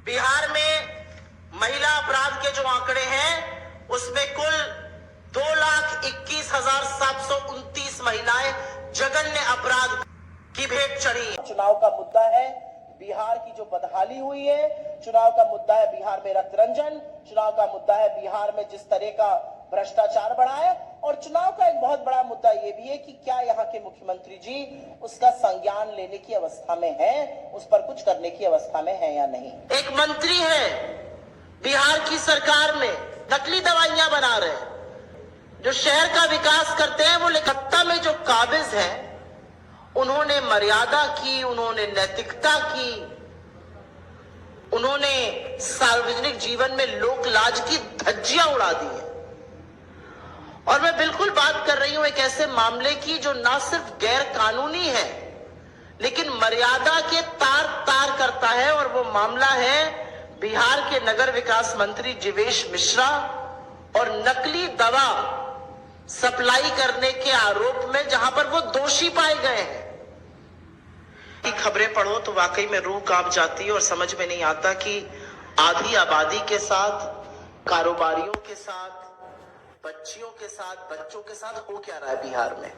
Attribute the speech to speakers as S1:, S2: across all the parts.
S1: बिहार में महिला अपराध के जो आंकड़े हैं उसमें कुल 2,21,729 महिलाएं जघन्य अपराध की भेंट चढ़ी। चुनाव का मुद्दा है बिहार की जो बदहाली हुई है, चुनाव का मुद्दा है बिहार में रक्त रंजन, चुनाव का मुद्दा है बिहार में जिस तरह का भ्रष्टाचार बढ़ा है, और चुनाव का एक बहुत बड़ा मुद्दा यह भी है कि क्या यहाँ के मुख्यमंत्री जी उसका संज्ञान लेने की अवस्था में है, उस पर कुछ करने की अवस्था में है या नहीं। एक मंत्री है बिहार की सरकार में, नकली दवाइयां बना रहे हैं, जो शहर का विकास करते हैं, वो सत्ता में जो काबिज है उन्होंने मर्यादा की, उन्होंने नैतिकता की, उन्होंने सार्वजनिक जीवन में लोक लाज की धज्जियां उड़ा दी है। और मैं बिल्कुल बात कर रही हूं एक ऐसे मामले की जो ना सिर्फ गैर कानूनी है लेकिन मर्यादा के तार तार करता है, और वो मामला है बिहार के नगर विकास मंत्री जीवेश मिश्रा और नकली दवा सप्लाई करने के आरोप में जहां पर वो दोषी पाए गए हैं। खबरें पढ़ो तो वाकई में रूह कांप जाती है और समझ में नहीं आता कि आधी आबादी के साथ, कारोबारियों के साथ, बच्चियों के साथ, बच्चों के साथ हो क्या रहा है बिहार में।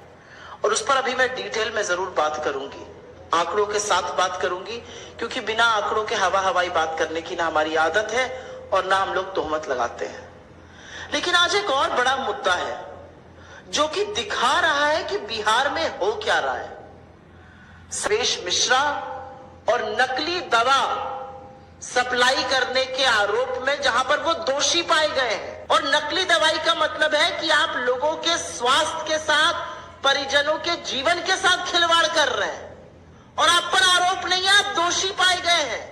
S1: और उस पर अभी मैं डिटेल में जरूर बात करूंगी, आंकड़ों के साथ बात करूंगी, क्योंकि बिना आंकड़ों के हवाई बात करने की ना हमारी आदत है और ना हम लोग तोहमत लगाते हैं। लेकिन आज एक और बड़ा मुद्दा है जो कि दिखा रहा है कि बिहार में हो क्या रहा है। जीवेश मिश्रा और नकली दवा सप्लाई करने के आरोप में जहां पर वो दोषी पाए गए हैं, और नकली दवाई का मतलब है कि आप लोगों के स्वास्थ्य के साथ, परिजनों के जीवन के साथ खिलवाड़ कर रहे हैं, और आप पर आरोप नहीं है, आप दोषी पाए गए हैं।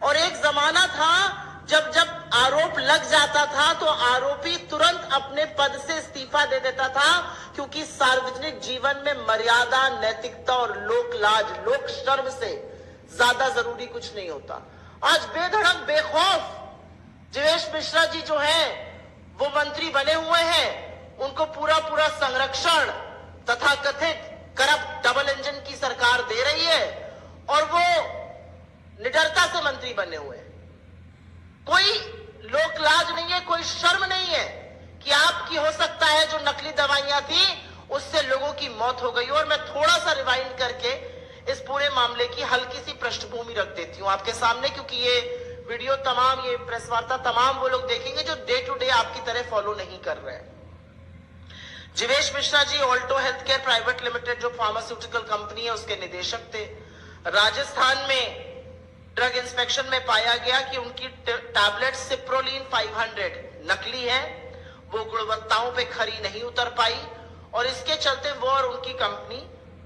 S1: और एक जमाना था जब आरोप लग जाता था तो आरोपी तुरंत अपने पद से इस्तीफा दे देता था, क्योंकि सार्वजनिक जीवन में मर्यादा, नैतिकता और लोक लाज, लोक शर्म से ज्यादा जरूरी कुछ नहीं होता। आज बेधड़क बेखौफ जीवेश मिश्रा जी जो हैं वो मंत्री बने हुए हैं, उनको पूरा संरक्षण तथा कथित करप्ट डबल इंजन की सरकार दे रही है, और वो निडरता से मंत्री बने हुए हैं। कोई लोक लाज नहीं है, कोई शर्म नहीं है कि आपकी हो सकता है जो नकली दवाइयां थी उससे लोगों की मौत हो गई। और मैं थोड़ा सा रिवाइंड करके इस पूरे मामले की हल्की सी पृष्ठभूमि रख देती हूं आपके सामने, क्योंकि ये वीडियो तमाम, ये प्रेस वार्ता तमाम वो लोग देखेंगे जो डे टू डे आपकी तरह फॉलो नहीं कर रहे हैं। Jeevesh Mishra ji Alto health care private limited जो फार्मास्यूटिकल कंपनी है उसके निदेशक थे। राजस्थान में ड्रग इंस्पेक्शन में पाया गया कि उनकी टैबलेट सिप्रोलिन 500 नकली है, वो गुणवत्ताओं पे खरी नहीं उतर पाई, और इसके चलते वो और उनकी कंपनी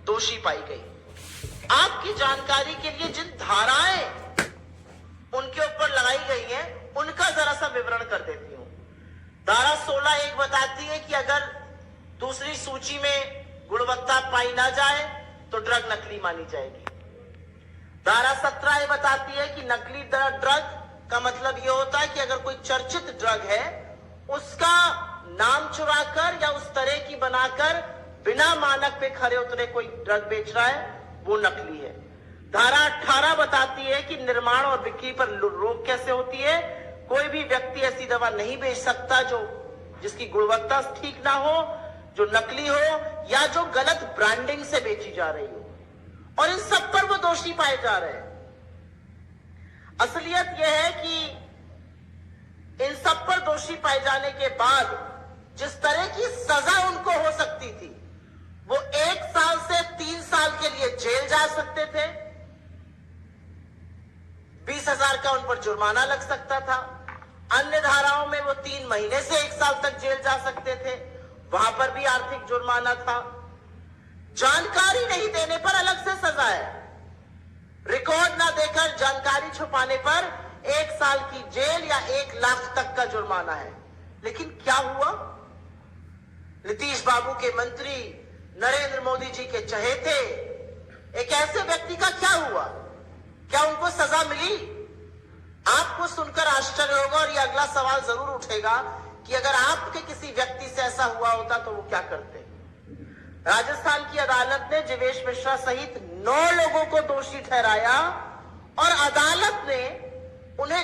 S1: दोषी पाई गई। आपकी जानकारी के लिए जिन धाराएं उनके ऊपर लगाई गई हैं उनका जरा सा विवरण कर देती हूं। धारा 16(1) बताती है कि अगर दूसरी सूची में गुणवत्ता पाई ना जाए तो ड्रग नकली मानी जाएगी। धारा 17 बताती है कि नकली ड्रग का मतलब यह होता है कि अगर कोई चर्चित ड्रग है उसका नाम चुराकर या उस तरह की बनाकर बिना मानक पे खरे उतरे कोई ड्रग बेच रहा है वो नकली है। धारा 18 बताती है कि निर्माण और बिक्री पर रोक कैसे होती है। कोई भी व्यक्ति ऐसी दवा नहीं बेच सकता जो जिसकी गुणवत्ता ठीक ना हो, जो नकली हो या जो गलत ब्रांडिंग से बेची जा रही हो, और इन सब पर वो दोषी पाए जा रहे हैं। असलियत यह है कि इन सब पर दोषी पाए जाने के बाद जिस तरह की सजा उनको हो सकती थी, वो 1 साल से 3 साल के लिए जेल जा सकते थे, 20,000 का उन पर जुर्माना लग सकता था, अन्य धाराओं में वो 3 महीने से 1 साल तक जेल जा सकते थे, वहां पर भी आर्थिक जुर्माना था। जानकारी नहीं देने पर अलग से सजा है, रिकॉर्ड ना देकर जानकारी छुपाने पर 1 साल की जेल या 1 लाख तक का जुर्माना है। लेकिन क्या हुआ? नीतीश बाबू के मंत्री, नरेंद्र मोदी जी के चहेते एक ऐसे व्यक्ति का क्या हुआ? क्या उनको सजा मिली? आपको सुनकर आश्चर्य होगा और यह अगला सवाल जरूर उठेगा कि अगर आपके किसी व्यक्ति से ऐसा हुआ होता तो वो क्या करते। राजस्थान की अदालत ने जीवेश मिश्रा सहित 9 लोगों को दोषी ठहराया और अदालत ने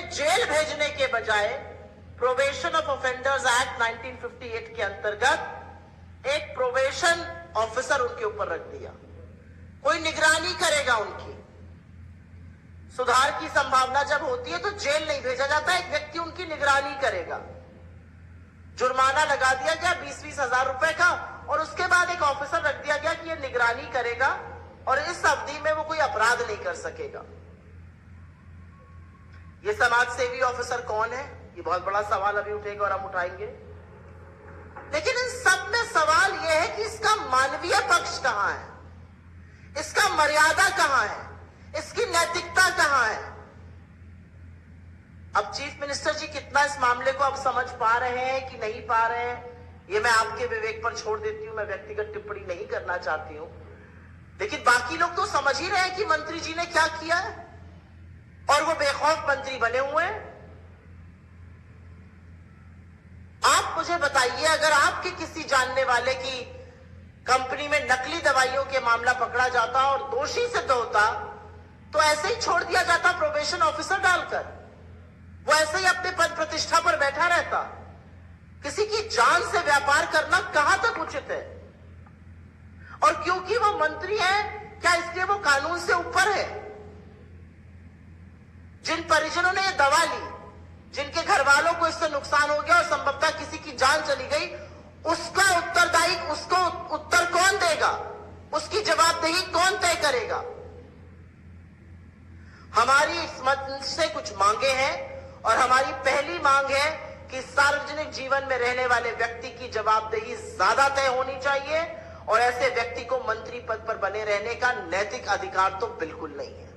S1: उन्हें जेल भेजने के बजाय प्रोबेशन ऑफ ऑफेंडर्स एक्ट 1958 के अंतर्गत एक प्रोबेशन ऑफिसर उनके ऊपर रख दिया। कोई निगरानी करेगा उनकी। सुधार की संभावना जब होती है तो जेल नहीं भेजा जाता, एक व्यक्ति उनकी निगरानी करेगा। जुर्माना लगा दिया गया 20-20 हजार रुपए का, और उसके बाद एक ऑफिसर रख दिया गया कि यह निगरानी करेगा और इस अवधि में वो कोई अपराध नहीं कर सकेगा। ये समाज सेवी ऑफिसर कौन है? ये बहुत बड़ा सवाल अभी उठेगा और हम उठाएंगे। लेकिन इन सब में सवाल यह है कि इसका मानवीय पक्ष कहां है, इसका मर्यादा कहां है, इसकी नैतिकता कहां है। अब चीफ मिनिस्टर जी कितना इस मामले को अब समझ पा रहे हैं कि नहीं पा रहे हैं, ये मैं आपके विवेक पर छोड़ देती हूं। मैं व्यक्तिगत टिप्पणी नहीं करना चाहती हूं, लेकिन बाकी लोग तो समझ ही रहे हैं कि मंत्री जी ने क्या किया है, और वो बेखौफ मंत्री बने हुए हैं। आप मुझे बताइए, अगर आपके किसी जानने वाले की कंपनी में नकली दवाइयों के मामला पकड़ा जाता और दोषी सिद्ध होता तो ऐसे ही छोड़ दिया जाता प्रोबेशन ऑफिसर डालकर, वो ऐसे ही अपने पद प्रतिष्ठा पर बैठा रहता। किसी की जान से व्यापार करना कहां तक उचित है? और क्योंकि वो मंत्री है, क्या इसलिए वो कानून से ऊपर है? जिन परिजनों ने ये दवा ली, जिनके घर वालों को इससे नुकसान हो गया और संभवतः किसी की जान चली गई, उसका उत्तरदायी, उसको उत्तर कौन देगा? उसकी जवाबदेही कौन तय करेगा? हमारी इस मंच से कुछ मांगे हैं, और हमारी पहली मांग है कि सार्वजनिक जीवन में रहने वाले व्यक्ति की जवाबदेही ज्यादा तय होनी चाहिए, और ऐसे व्यक्ति को मंत्री पद पर बने रहने का नैतिक अधिकार तो बिल्कुल नहीं है।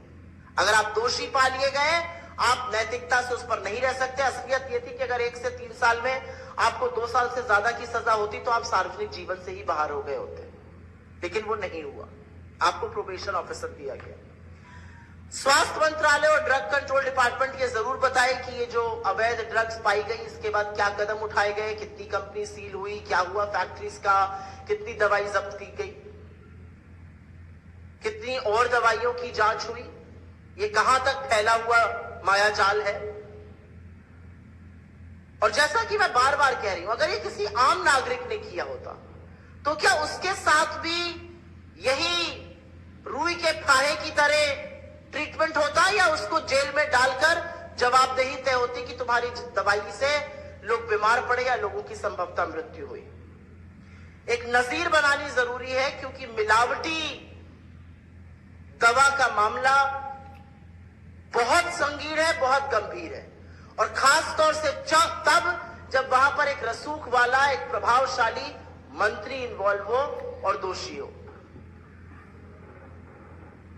S1: अगर आप दोषी पा लिए गए, आप नैतिकता से उस पर नहीं रह सकते। असलियत यह थी कि अगर 1 से 3 साल में आपको 2 साल से ज्यादा की सजा होती तो आप सार्वजनिक जीवन से ही बाहर हो गए होते, लेकिन वो नहीं हुआ। आपको प्रोबेशन ऑफिसर दिया गया। स्वास्थ्य मंत्रालय और ड्रग कंट्रोल डिपार्टमेंट ये जरूर बताए कि ये जो अवैध ड्रग्स पाई गई, इसके बाद क्या कदम उठाए गए, कितनी कंपनी सील हुई, क्या हुआ फैक्ट्रीज का, कितनी दवाई जब्त की गई, कितनी और दवाइयों की जांच हुई, ये कहां तक फैला हुआ मायाजाल है। और जैसा कि मैं बार बार कह रही हूं, अगर ये किसी आम नागरिक ने किया होता तो क्या उसके साथ भी यही रुई के फाहे की तरह ट्रीटमेंट होता, या उसको जेल में डालकर जवाबदेही तय होती कि तुम्हारी दवाई से लोग बीमार पड़े या लोगों की संभवतः मृत्यु हुई। एक नजीर बनानी जरूरी है, क्योंकि मिलावटी दवा का मामला बहुत संगीन है, बहुत गंभीर है, और खास तौर से तब जब वहां पर एक रसूख वाला, एक प्रभावशाली मंत्री इन्वॉल्व हो और दोषी हो।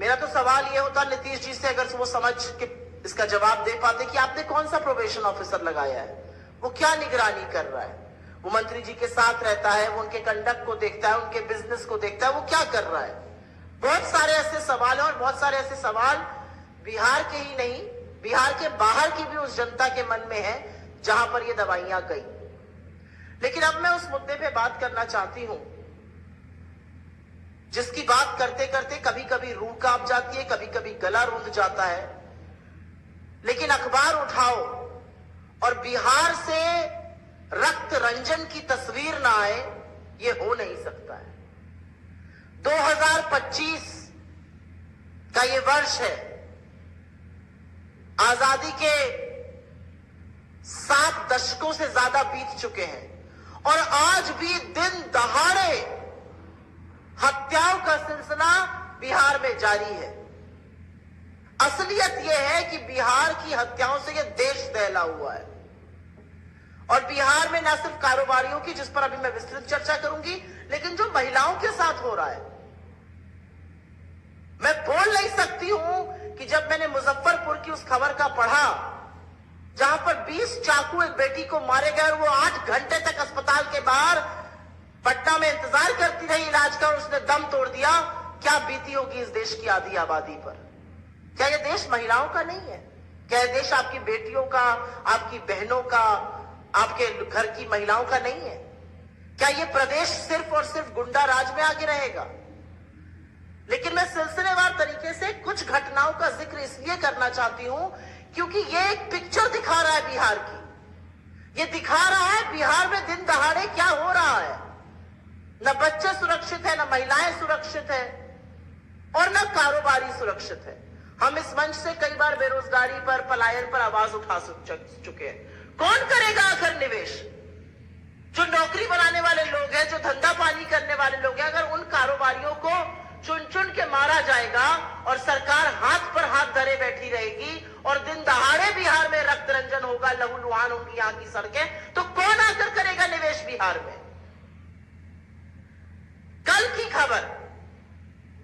S1: मेरा तो सवाल यह होता नीतीश जी से, अगर वो समझ के इसका जवाब दे पाते कि आपने कौन सा प्रोबेशन ऑफिसर लगाया है, वो क्या निगरानी कर रहा है, वो मंत्री जी के साथ रहता है, वो उनके कंडक्ट को देखता है, उनके बिजनेस को देखता है, वो क्या कर रहा है। बहुत सारे ऐसे सवाल हैं, और बहुत सारे ऐसे सवाल बिहार के ही नहीं, बिहार के बाहर की भी उस जनता के मन में है जहां पर ये दवाइयां गई। लेकिन अब मैं उस मुद्दे पे बात करना चाहती हूं जिसकी बात करते करते कभी कभी रूह कांप जाती है, कभी कभी गला रूंध जाता है। लेकिन अखबार उठाओ और बिहार से रक्त रंजन की तस्वीर ना आए, ये हो नहीं सकता है। 2025 का ये वर्ष है, आजादी के 7 दशकों से ज्यादा बीत चुके हैं, और आज भी दिन दहाड़े हत्याओं का सिलसिला बिहार में जारी है। असलियत यह है कि बिहार की हत्याओं से यह देश दहला हुआ है, और बिहार में न सिर्फ कारोबारियों की, जिस पर अभी मैं विस्तृत चर्चा करूंगी, लेकिन जो महिलाओं के साथ हो रहा है। मैं बोल नहीं सकती हूं कि जब मैंने मुजफ्फरपुर की उस खबर का पढ़ा जहां पर 20 चाकू एक बेटी को मारे गए और वो 8 घंटे तक अस्पताल के बाहर पटना में इंतजार करती रही इलाज का, और उसने दम तोड़ दिया, क्या बीती होगी इस देश की आधी आबादी पर। क्या यह देश महिलाओं का नहीं है? क्या यह देश आपकी बेटियों का, आपकी बहनों का, आपके घर की महिलाओं का नहीं है? क्या यह प्रदेश सिर्फ और सिर्फ गुंडा राज में आगे रहेगा? लेकिन मैं सिलसिलेवार तरीके से कुछ घटनाओं का जिक्र इसलिए करना चाहती हूं क्योंकि ये एक पिक्चर दिखा रहा है बिहार की। ये दिखा रहा है बिहार में दिन दहाड़े क्या हो रहा है। न बच्चे सुरक्षित है, न महिलाएं सुरक्षित है, और न कारोबारी सुरक्षित है। हम इस मंच से कई बार बेरोजगारी पर, पलायन पर आवाज उठा चुके हैं। कौन करेगा आखिर निवेश? जो नौकरी बनाने वाले लोग हैं, जो धंधा पानी करने वाले लोग हैं, अगर उन कारोबारियों को चुन चुन के मारा जाएगा और सरकार हाथ पर हाथ धरे बैठी रहेगी और दिन दहाड़े बिहार में रक्त रंजन होगा, लहूलुहान होंगी यहां की सड़कें, तो कौन आकर करेगा निवेश बिहार में? कल की खबर,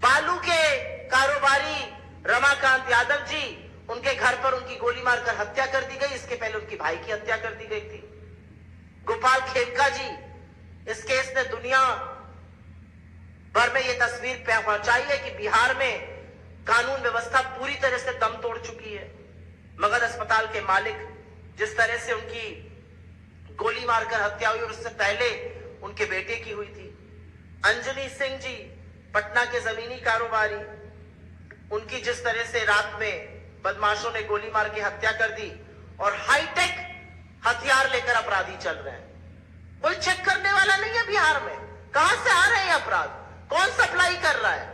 S1: बालू के कारोबारी रमाकांत यादव जी, उनके घर पर उनकी गोली मारकर हत्या कर दी गई। इसके पहले उनकी भाई की हत्या कर दी गई थी। गोपाल खेमका जी, इस केस ने दुनिया भर में यह तस्वीर पहुंचाई है कि बिहार में कानून व्यवस्था पूरी तरह से दम तोड़ चुकी है। मगध अस्पताल के मालिक, जिस तरह से उनकी गोली मारकर हत्या हुई और उससे पहले उनके बेटे की हुई थी। अंजनी सिंह जी, पटना के जमीनी कारोबारी, उनकी जिस तरह से रात में बदमाशों ने गोली मार के हत्या कर दी और हाईटेक हथियार लेकर अपराधी चल रहे हैं। कोई चेक करने वाला नहीं है बिहार में। कहां से आ रहे हैं अपराध? कौन सप्लाई कर रहा है?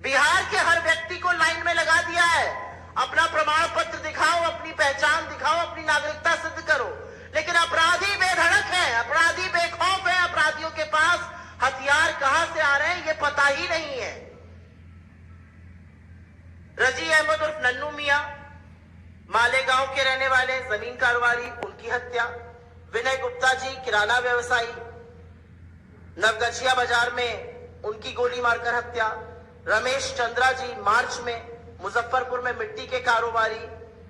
S1: बिहार के हर व्यक्ति को लाइन में लगा दिया है। अपना प्रमाण पत्र दिखाओ, अपनी पहचान दिखाओ, अपनी नागरिकता सिद्ध करो। लेकिन अपराधी बेधड़क है, अपराधी बेखौफ है। अपराधियों के पास हथियार कहां से आ रहे हैं ये पता ही नहीं है। रजी अहमद उर्फ नन्नू मियां, मालेगांव के रहने वाले जमीन कारोबारी, उनकी हत्या। विनय गुप्ता जी, किराना व्यवसायी, नवगछिया बाजार में उनकी गोली मारकर हत्या। रमेश चंद्रा जी, मार्च में मुजफ्फरपुर में मिट्टी के कारोबारी,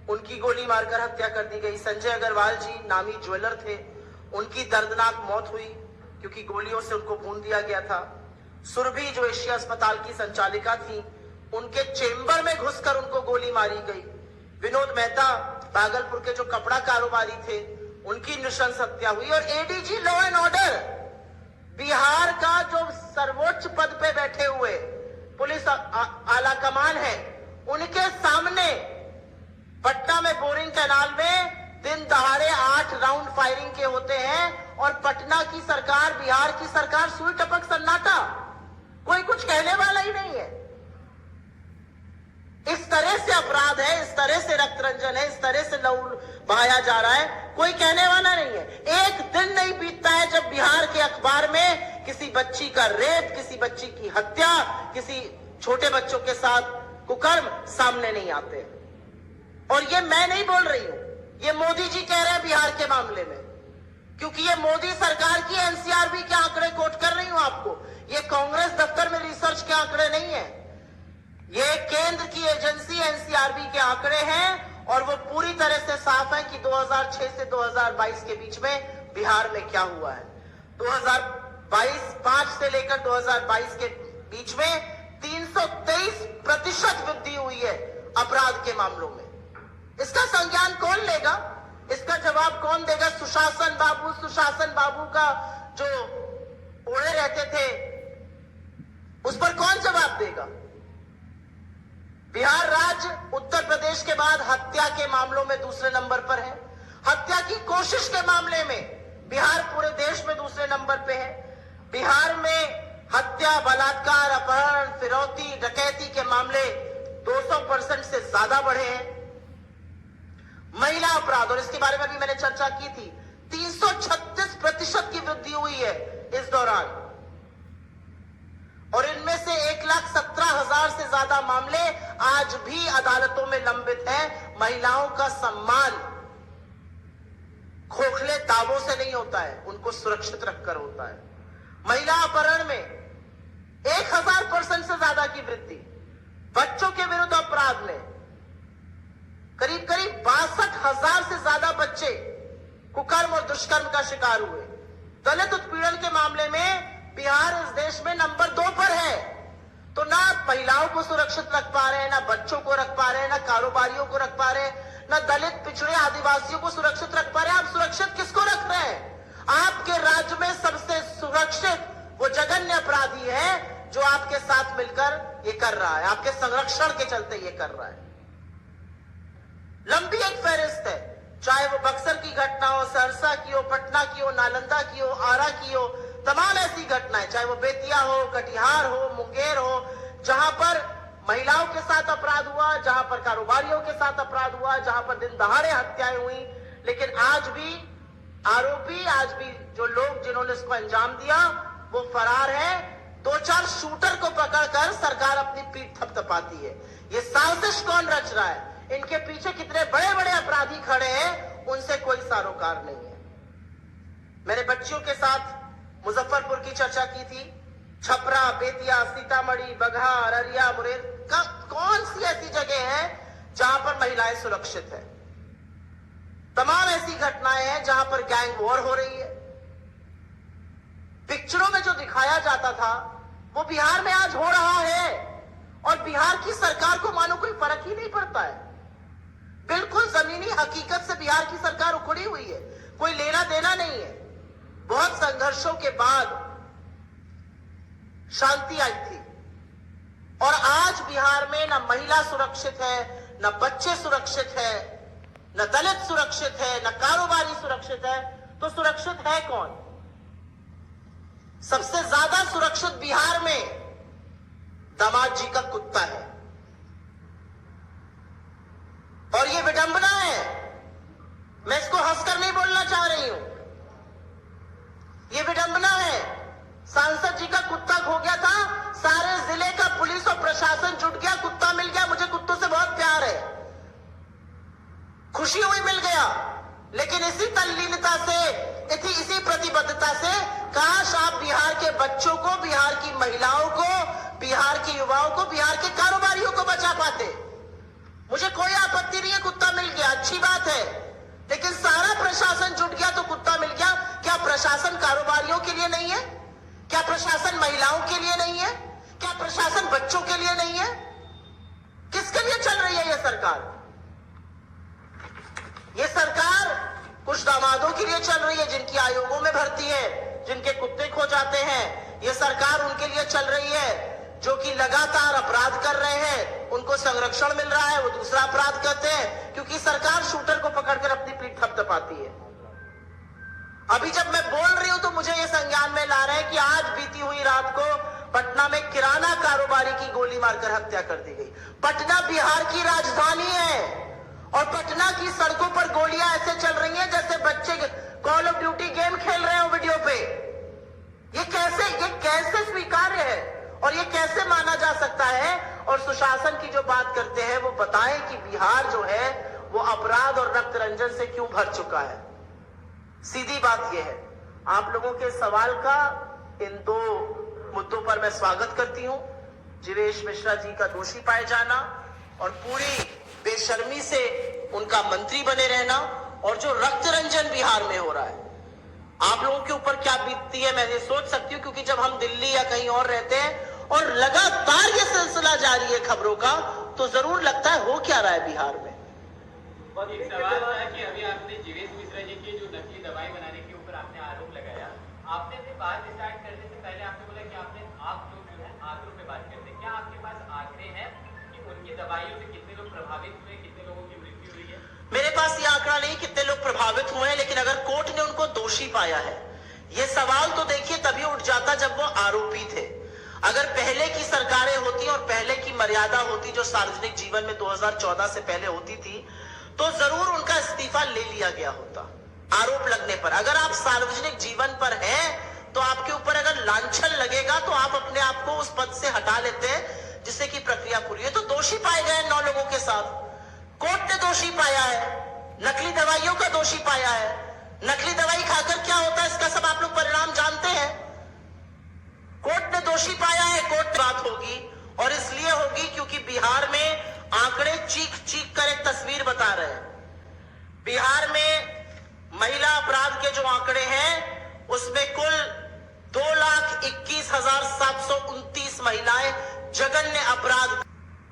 S1: उनकी गोली मारकर हत्या कर दी गई। संजय अग्रवाल जी, नामी ज्वेलर थे, उनकी दर्दनाक मौत हुई क्योंकि गोलियों से उनको भून दिया गया था। सुरभि, जो एशिया अस्पताल की संचालिका थी, उनके चेंबर में घुसकर उनको गोली मारी गई। विनोद मेहता, भागलपुर के जो कपड़ा कारोबारी थे, उनकी नृशंस हत्या हुई। और ADG law and order, Bihar का जो सर्वोच्च पद पे बैठे हुए पुलिस आला कमान है, उनके सामने पटना में बोरिंग कैनाल में दिन दहाड़े 8 राउंड फायरिंग के होते हैं और पटना की सरकार, बिहार की सरकार सुई टपक सन्नाटा, कोई कुछ कहने वाला ही नहीं है। इस तरह से अपराध है, इस तरह से रक्त रंजन है, इस तरह से लहू बहाया जा रहा है, कोई कहने वाला नहीं है। एक दिन नहीं बीतता है जब बिहार के अखबार में किसी बच्ची का रेप, किसी बच्ची की हत्या, किसी छोटे बच्चों के साथ कुकर्म सामने नहीं आते। और ये मैं नहीं बोल रही हूं, ये मोदी जी कह रहे हैं बिहार के मामले में, क्योंकि ये मोदी सरकार की एनसीआरबी के आंकड़े कोट कर रही हूं आपको। ये कांग्रेस दफ्तर में रिसर्च के आंकड़े नहीं है, ये केंद्र की एजेंसी एनसीआरबी के आंकड़े हैं और वो पूरी तरह से साफ है कि 2006 से 2022 के बीच में बिहार में क्या हुआ है। 2022 से लेकर 2022 के बीच में 323% वृद्धि हुई है अपराध के मामलों में। इसका संज्ञान कौन लेगा? इसका जवाब कौन देगा? सुशासन बाबू का जो ओढ़े रहते थे, उस पर कौन जवाब देगा? बिहार राज्य उत्तर प्रदेश के बाद हत्या के मामलों में दूसरे नंबर पर है। हत्या की कोशिश के मामले में बिहार पूरे देश में दूसरे नंबर पे है। बिहार में हत्या, बलात्कार, अपहरण, फिरौती, डकैती के मामले 200% से ज्यादा बढ़े हैं। महिला अपराध, और इसके बारे में भी मैंने चर्चा की थी, 336% की वृद्धि हुई है इस दौरान। और इनमें से 1,17,000 से ज्यादा मामले आज भी अदालतों में लंबित हैं। महिलाओं का सम्मान खोखले दावों से नहीं होता है, उनको सुरक्षित रखकर होता है। महिला अपहरण में 1000% से ज्यादा की वृद्धि। बच्चों के विरुद्ध अपराध में करीब 62,000 से ज्यादा बच्चे कुकर्म और दुष्कर्म का शिकार हुए। दलित उत्पीड़न के मामले में बिहार इस देश में नंबर 2 पर है। तो ना महिलाओं को सुरक्षित रख पा रहे हैं, ना बच्चों को रख पा रहे हैं, ना कारोबारियों को रख पा रहे हैं, ना दलित, पिछड़े, आदिवासियों को सुरक्षित रख पा रहे हैं। आप सुरक्षित किसको रख रहे हैं? आपके राज्य में सबसे सुरक्षित वो जघन्य अपराधी है जो आपके साथ मिलकर ये कर रहा है, आपके संरक्षण के चलते ये कर रहा है। बक्सर की घटना हो, सहरसा की हो, पटना की हो, नालंदा की हो, आरा की हो, तमाम ऐसी घटनाएं, चाहे वो बेतिया हो, कटिहार हो, मुंगेर हो, जहां पर महिलाओं के साथ अपराध हुआ, जहां पर कारोबारियों के साथ अपराध हुआ, जहां पर दिन दहाड़े हत्याएं हुई, लेकिन आज भी आरोपी, आज भी जो लोग जिन्होंने इसको अंजाम दिया वो फरार है। 2-4 शूटर को पकड़कर सरकार अपनी पीठ थपथपाती है। ये साजिश कौन रच रहा है, इनके पीछे कितने बड़े बड़े अपराधी खड़े हैं, उनसे कोई सरोकार नहीं है। मैंने बच्चियों के साथ मुजफ्फरपुर की चर्चा की थी। छपरा, बेतिया, सीतामढ़ी, बगहा, अररिया, मुंगेर का कौन सी ऐसी जगह है जहां पर महिलाएं सुरक्षित है? तमाम ऐसी घटनाएं हैं जहां पर गैंग वॉर हो रही है। पिक्चरों में जो दिखाया जाता था वो बिहार में आज हो रहा है, और बिहार की सरकार को मानो कोई फर्क ही नहीं पड़ता है। बिल्कुल जमीनी हकीकत से बिहार की सरकार उखड़ी हुई है, कोई लेना देना नहीं है। बहुत संघर्षों के बाद शांति आई थी, और आज बिहार में न महिला सुरक्षित है, न बच्चे सुरक्षित है, न दलित सुरक्षित है, न कारोबारी सुरक्षित है। तो सुरक्षित है कौन? सबसे ज्यादा सुरक्षित बिहार में दामाद जी का कुत्ता है। और ये विडंबना है, मैं इसको हंसकर नहीं बोलना चाह रही हूं, ये विडंबना है। सांसद जी का कुत्ता खो गया था, सारे जिले का पुलिस और प्रशासन जुट गया, कुत्ता मिल गया। मुझे कुत्तों से बहुत प्यार है, खुशी हुई मिल गया, लेकिन इसी तल्लीनता से, इसी प्रतिबद्धता से काश आप बिहार के बच्चों को, बिहार की महिलाओं को, बिहार के युवाओं को, बिहार के कारोबारियों को बचा पाते। मुझे कोई आपत्ति नहीं है, कुत्ता मिल गया, अच्छी बात है, लेकिन सारा प्रशासन जुट गया तो कुत्ता मिल गया। क्या प्रशासन कारोबारियों के लिए नहीं है? क्या प्रशासन महिलाओं के लिए नहीं है? क्या प्रशासन बच्चों के लिए नहीं है? किसके लिए चल रही है ये सरकार? ये सरकार कुछ दामादों के लिए चल रही है जिनकी आयोगों में भर्ती है, जिनके कुत्ते खो जाते हैं। ये सरकार उनके लिए चल रही है जो कि लगातार अपराध कर रहे हैं, उनको संरक्षण मिल रहा है, वो दूसरा अपराध करते हैं, क्योंकि सरकार शूटर को पकड़कर अपनी पीठ थपथपाती है। अभी जब मैं बोल रही हूं तो मुझे ये संज्ञान में ला रहे हैं कि आज बीती हुई रात को पटना में किराना कारोबारी की गोली मारकर हत्या कर दी गई। पटना बिहार की राजधानी है, और पटना की सड़कों पर गोलियां ऐसे चल रही हैं जैसे बच्चे कॉल ऑफ ड्यूटी गेम खेल रहे हो वीडियो पे। ये कैसे स्वीकार्य है, और ये कैसे माना जा सकता है? और सुशासन की जो बात करते हैं वो बताएं कि बिहार जो है वो अपराध और रक्त रंजन से क्यों भर चुका है। सीधी बात यह है, आप लोगों के सवाल का इन 2 मुद्दों पर मैं स्वागत करती हूं। जिवेश मिश्रा जी का दोषी पाए जाना और पूरी बेशर्मी से उनका मंत्री बने रहना, और जो रक्त रंजन बिहार में हो रहा है, आप लोगों के ऊपर क्या बीतती है मैं ये सोच सकती हूँ, क्योंकि जब हम दिल्ली या कहीं और रहते हैं और लगातार ये सिलसिला जारी है खबरों का, तो जरूर लगता है हो क्या रहा है बिहार में।
S2: एक सवाल था कि अभी आपने जिवेश मिश्रा जी की जो नकली दवाई बनाने के ऊपर आपने आरोप लगाया, आपने अपनी बात स्टार्ट करने से पहले आपने बोला कि आपने आप लोग जो है आंकड़ों पे बात करते हैं। क्या आपके पास आंकड़े हैं कि उनकी दवाइयों से कितने लोग प्रभावित हुए, कितने लोगों की मृत्यु हुई है?
S1: मेरे पास ये आंकड़ा नहीं कितने लोग प्रभावित हुए हैं, लेकिन अगर कोर्ट ने उनको दोषी पाया है, ये सवाल तो देखिए तभी उठ जाता जब वो आरोपी थे। अगर पहले की सरकारें होती और पहले की मर्यादा होती जो सार्वजनिक जीवन में 2014 से पहले होती थी, तो जरूर उनका इस्तीफा ले लिया गया होता आरोप लगने पर। अगर आप सार्वजनिक जीवन पर हैं तो आपके ऊपर अगर लांछन लगेगा तो आप अपने आप को उस पद से हटा लेते हैं, जिससे कि प्रक्रिया पूरी है। तो दोषी पाए गए 9 लोगों के साथ, कोर्ट ने दोषी पाया है, नकली दवाइयों का दोषी पाया है। नकली दवाई खाकर क्या होता है इसका सब आप लोग परिणाम जानते हैं। कोर्ट ने दोषी पाया है, कोर्ट बात होगी, और इसलिए होगी क्योंकि बिहार में आंकड़े चीख चीख कर एक तस्वीर बता रहे हैं। बिहार में महिला अपराध के जो आंकड़े हैं उसमें कुल 2,21,729 महिलाएं जघन्य अपराध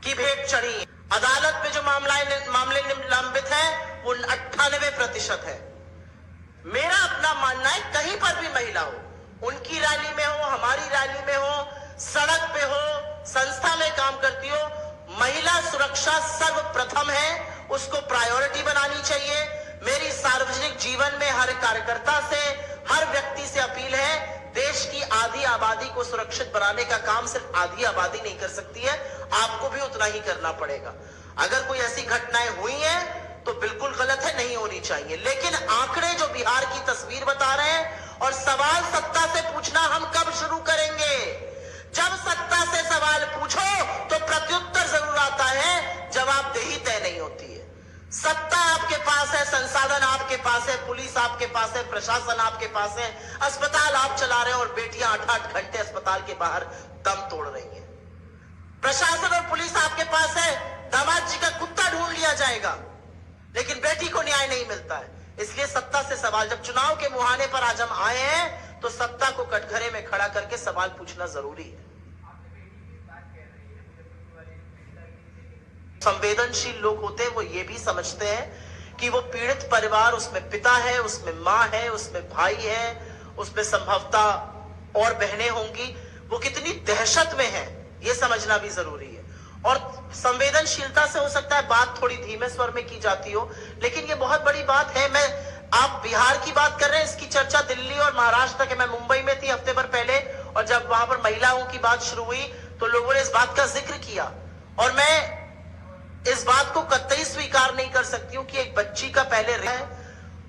S1: की भेंट चढ़ी। अदालत में जो मामले निलंबित हैं वो 98% है। मेरा अपना मानना है कहीं पर भी महिला हो, उनकी रैली में हो, हमारी रैली में हो, सड़क पे हो, संस्था में काम करती हो, महिला सुरक्षा सर्वप्रथम है, उसको प्रायोरिटी बनानी चाहिए। मेरी सार्वजनिक जीवन में हर कार्यकर्ता से, हर व्यक्ति से अपील है, देश की आधी आबादी को सुरक्षित बनाने का काम सिर्फ आधी आबादी नहीं कर सकती है, आपको भी उतना ही करना पड़ेगा। अगर कोई ऐसी घटनाएं हुई हैं तो बिल्कुल गलत है, नहीं होनी चाहिए, लेकिन आंकड़े जो बिहार की तस्वीर बता रहे हैं और सवाल सत्ता से पूछना हम कब शुरू करेंगे? जब सत्ता से सवाल पूछो तो प्रत्युत्तर जरूर आता है, जवाबदेही तय नहीं होती है। सत्ता आपके पास है, संसाधन आपके पास है, पुलिस आपके पास है, प्रशासन आपके पास है, अस्पताल आप चला रहे हैं और बेटियां 8-8 घंटे अस्पताल के बाहर दम तोड़ रही हैं। प्रशासन और पुलिस आपके पास है, दामाद जी का कुत्ता ढूंढ लिया जाएगा, लेकिन बेटी को न्याय नहीं मिलता है। इसलिए सत्ता से सवाल, जब चुनाव के मुहाने पर आज हम आए हैं तो सत्ता को कटघरे में खड़ा करके सवाल पूछना जरूरी है। संवेदनशील लोग होते हैं, वो ये भी समझते हैं कि वो पीड़ित परिवार, उसमें पिता है, उसमें मां है, उसमें भाई है, उसमें संभवतः और बहनें होंगी, वो कितनी दहशत में है, ये समझना भी जरूरी है। और संवेदनशीलता से हो सकता है बात थोड़ी धीमे स्वर में की जाती हो, लेकिन ये बहुत बड़ी बात है। आप बिहार की बात कर रहे हैं, इसकी चर्चा दिल्ली और महाराष्ट्र तक। मैं मुंबई में थी हफ्ते भर पहले, और जब वहां पर महिलाओं की बात शुरू हुई तो लोगों ने इस बात का जिक्र किया, और मैं इस बात को कतई स्वीकार नहीं कर सकती हूं कि एक बच्ची का पहले है,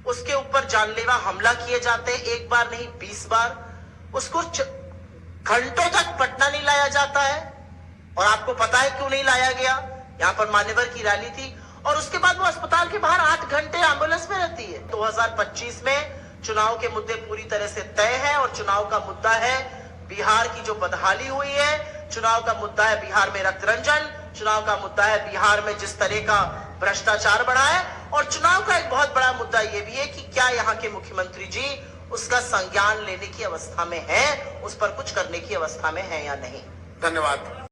S1: उसके ऊपर जानलेवा हमला किए जाते हैं, एक बार नहीं 20 बार, उसको घंटों तक पटना नहीं लाया जाता है। और आपको पता है क्यों नहीं लाया गया? यहां पर मान्यवर की रैली थी और उसके बाद वो अस्पताल के बाहर 8 घंटे एम्बुलेंस में रहती है। 2025 में चुनाव के मुद्दे पूरी तरह से तय है, और चुनाव का मुद्दा है बिहार की जो बदहाली हुई है, चुनाव का मुद्दा है बिहार में रक्तरंजन, चुनाव का मुद्दा है बिहार में जिस तरह का भ्रष्टाचार बढ़ा है, और चुनाव का एक बहुत बड़ा मुद्दा यह भी है कि क्या यहाँ के मुख्यमंत्री जी उसका संज्ञान लेने की अवस्था में है, उस पर कुछ करने की अवस्था में है या नहीं।
S3: धन्यवाद।